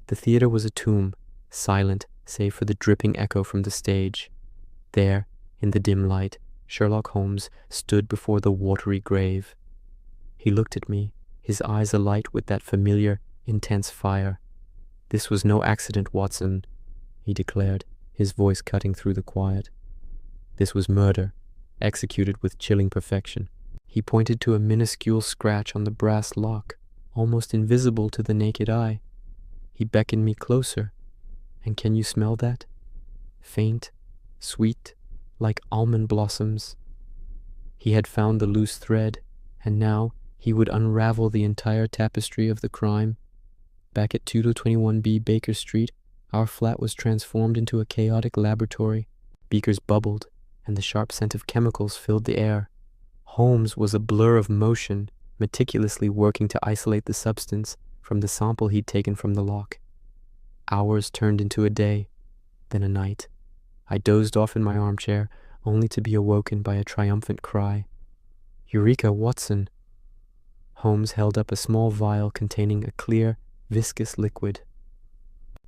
The theater was a tomb, silent save for the dripping echo from the stage. There, in the dim light, Sherlock Holmes stood before the watery grave. He looked at me, his eyes alight with that familiar, intense fire. "This was no accident, Watson," he declared, his voice cutting through the quiet. "This was murder, executed with chilling perfection." He pointed to a minuscule scratch on the brass lock, almost invisible to the naked eye. He beckoned me closer. "And can you smell that? Faint, sweet, like almond blossoms." He had found the loose thread, and now he would unravel the entire tapestry of the crime. Back at 221B Baker Street, our flat was transformed into a chaotic laboratory. Beakers bubbled, and the sharp scent of chemicals filled the air. Holmes was a blur of motion, meticulously working to isolate the substance from the sample he'd taken from the lock. Hours turned into a day, then a night. I dozed off in my armchair, only to be awoken by a triumphant cry. "Eureka, Watson!" Holmes held up a small vial containing a clear, viscous liquid.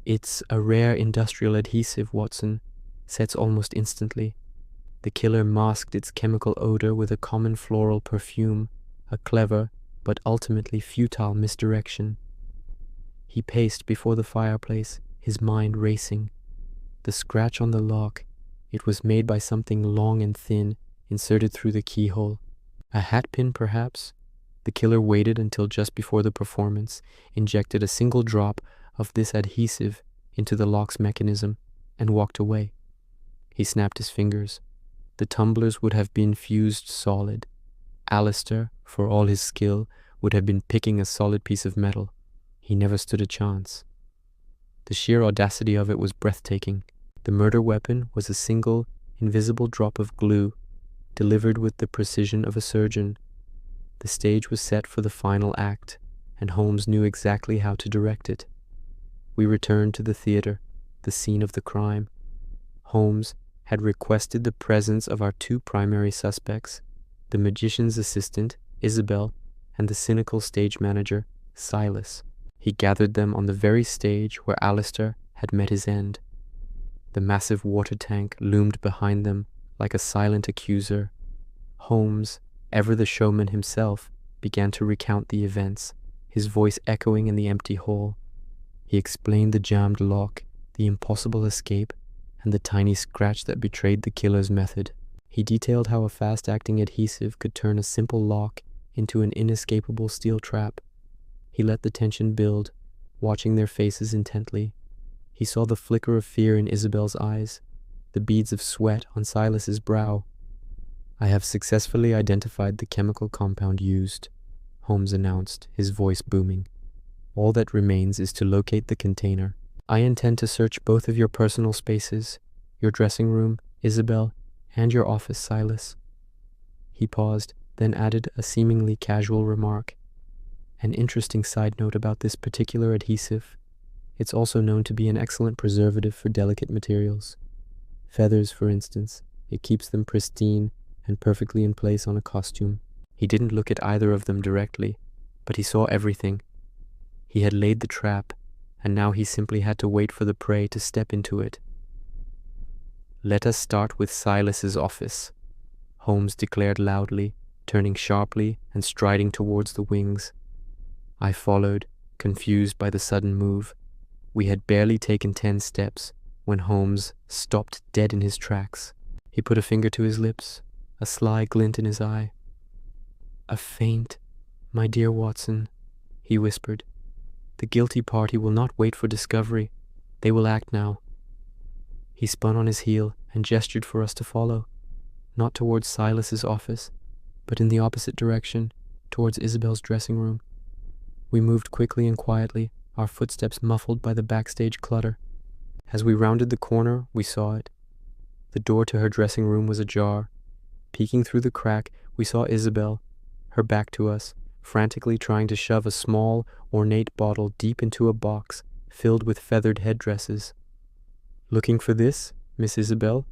"It's a rare industrial adhesive, Watson. Sets almost instantly. The killer masked its chemical odor with a common floral perfume, a clever but ultimately futile misdirection." He paced before the fireplace, his mind racing. The scratch on the lock, it was made by something long and thin, inserted through the keyhole. A hatpin, perhaps? The killer waited until just before the performance, injected a single drop of this adhesive into the lock's mechanism, and walked away. He snapped his fingers. The tumblers would have been fused solid. Alistair, for all his skill, would have been picking a solid piece of metal. He never stood a chance. The sheer audacity of it was breathtaking. The murder weapon was a single, invisible drop of glue, delivered with the precision of a surgeon. The stage was set for the final act, and Holmes knew exactly how to direct it. We returned to the theater, the scene of the crime. Holmes had requested the presence of our two primary suspects, the magician's assistant, Isabel, and the cynical stage manager, Silas. He gathered them on the very stage where Alistair had met his end. The massive water tank loomed behind them like a silent accuser. Holmes, ever the showman himself, began to recount the events, his voice echoing in the empty hall. He explained the jammed lock, the impossible escape, and the tiny scratch that betrayed the killer's method. He detailed how a fast-acting adhesive could turn a simple lock into an inescapable steel trap. He let the tension build, watching their faces intently. He saw the flicker of fear in Isabel's eyes, the beads of sweat on Silas's brow. "I have successfully identified the chemical compound used," Holmes announced, his voice booming. "All that remains is to locate the container. I intend to search both of your personal spaces, your dressing room, Isabel, and your office, Silas." He paused, then added a seemingly casual remark. "An interesting side note about this particular adhesive. It's also known to be an excellent preservative for delicate materials. Feathers, for instance. It keeps them pristine and perfectly in place on a costume." He didn't look at either of them directly, but he saw everything. He had laid the trap, and now he simply had to wait for the prey to step into it. "Let us start with Silas's office," Holmes declared loudly, turning sharply and striding towards the wings. I followed, confused by the sudden move. We had barely taken 10 steps when Holmes stopped dead in his tracks. He put a finger to his lips, a sly glint in his eye. "A feint, my dear Watson," he whispered. "The guilty party will not wait for discovery. They will act now." He spun on his heel and gestured for us to follow, not towards Silas's office, but in the opposite direction, towards Isabel's dressing room. We moved quickly and quietly, our footsteps muffled by the backstage clutter. As we rounded the corner, we saw it. The door to her dressing room was ajar. Peeking through the crack, we saw Isabel, her back to us, frantically trying to shove a small, ornate bottle deep into a box filled with feathered headdresses. "Looking for this, Miss Isabel?"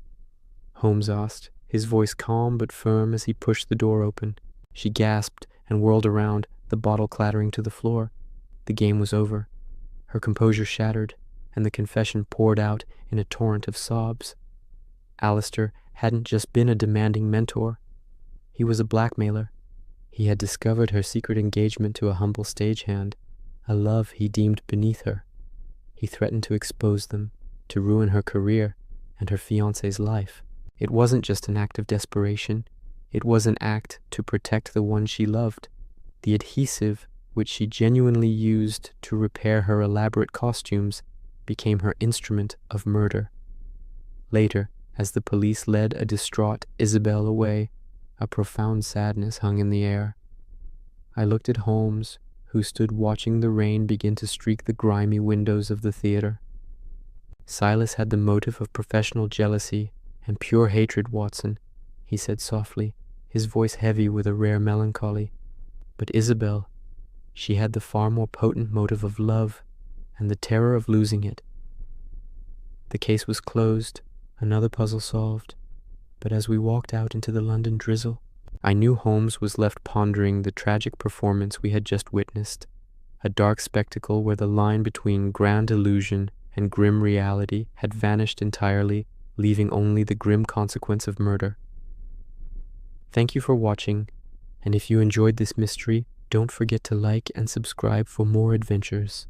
Holmes asked, his voice calm but firm as he pushed the door open. She gasped and whirled around, the bottle clattering to the floor. The game was over. Her composure shattered, and the confession poured out in a torrent of sobs. Alistair hadn't just been a demanding mentor. He was a blackmailer. He had discovered her secret engagement to a humble stagehand, a love he deemed beneath her. He threatened to expose them, to ruin her career and her fiancé's life. It wasn't just an act of desperation. It was an act to protect the one she loved. The adhesive which she genuinely used to repair her elaborate costumes became her instrument of murder. Later, as the police led a distraught Isabel away, a profound sadness hung in the air. I looked at Holmes, who stood watching the rain begin to streak the grimy windows of the theater. Silas had the motive of professional jealousy and pure hatred, Watson, he said softly, his voice heavy with a rare melancholy. But Isabel, she had the far more potent motive of love and the terror of losing it. The case was closed, another puzzle solved, but as we walked out into the London drizzle, I knew Holmes was left pondering the tragic performance we had just witnessed, a dark spectacle where the line between grand illusion and grim reality had vanished entirely, leaving only the grim consequence of murder. Thank you for watching, and if you enjoyed this mystery, don't forget to like and subscribe for more adventures.